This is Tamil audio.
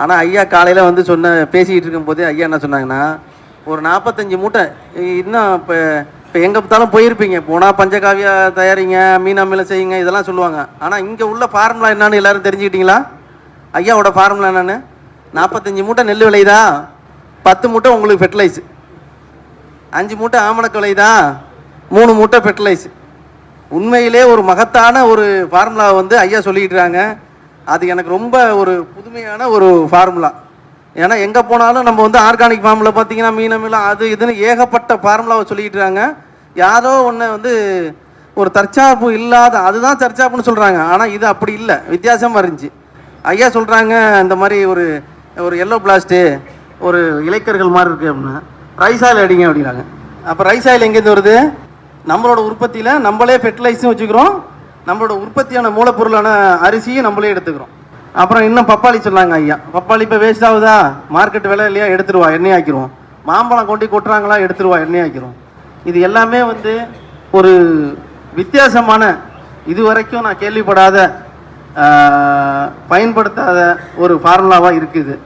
ஆனால் ஐயா காலையில் வந்து பேசிக்கிட்டு இருக்கும்போது ஐயா என்ன சொன்னாங்கன்னா, ஒரு 45 மூட்டை இன்னும் இப்போ எங்கே பார்த்தாலும் போயிருப்பீங்க, போனால் பஞ்சகாவியா தயாரிங்க, மீன் அமிலம் செய்யுங்க, இதெல்லாம் சொல்லுவாங்க. ஆனால் இங்கே உள்ள ஃபார்முலா என்னன்னு எல்லாரும் தெரிஞ்சுக்கிட்டீங்களா? ஐயாவோட ஃபார்முலா என்னன்னு? 45 மூட்டை நெல் விளையுதா, 10 மூட்டை உங்களுக்கு ஃபெர்டிலைஸ், 5 மூட்டை ஆமணக்கு விளையுதா, 3 மூட்டை ஃபெர்டிலைஸ். உண்மையிலே ஒரு மகத்தான ஒரு ஃபார்முலா வந்து ஐயா சொல்லிக்கிட்டுறாங்க. அது எனக்கு ரொம்ப ஒரு புதுமையான ஒரு ஃபார்முலா. ஏன்னா எங்கே போனாலும் நம்ம வந்து ஆர்கானிக் ஃபார்மில் பார்த்தீங்கன்னா மீன் அமிலம் அது இதுன்னு ஏகப்பட்ட ஃபார்முலாவை சொல்லிக்கிட்டுறாங்க. யாரோ ஒன்று வந்து ஒரு தற்சார்பு இல்லாத அதுதான் தற்சார்புன்னு சொல்கிறாங்க. ஆனால் இது அப்படி இல்லை, வித்தியாசமாக இருந்துச்சு. ஐயா சொல்கிறாங்க இந்த மாதிரி ஒரு ஒரு எல்லோ பிளாஸ்ட்டு ஒரு இலைக்கர்கள் மாதிரி இருக்குது அப்படின்னா ரைஸ் ஆயில் அடிங்க அப்படிங்கிறாங்க. அப்போ ரைஸ் ஆயில் எங்கேருந்து வருது? நம்மளோட உற்பத்தியில் நம்மளே ஃபெர்டிலைஸும் வச்சுக்கிறோம், நம்மளோட உற்பத்தியான மூலப்பொருளான அரிசியும் நம்மளே எடுத்துக்கிறோம். அப்புறம் இன்னும் பப்பாளி சொன்னாங்க ஐயா. பப்பாளி இப்போ வேஸ்ட் ஆகுதா, மார்க்கெட் விலை இல்லையா, எடுத்துருவா எண்ணெய் ஆக்கிடுவோம். மாம்பழம் கொண்டு கொட்டுறாங்களா, எடுத்துருவா எண்ணெய் ஆக்கிடுவோம். இது எல்லாமே வந்து ஒரு வித்தியாசமான, இதுவரைக்கும் நான் கேள்விப்படாத, பயன்படுத்தாத ஒரு ஃபார்முலாவாக இருக்குது.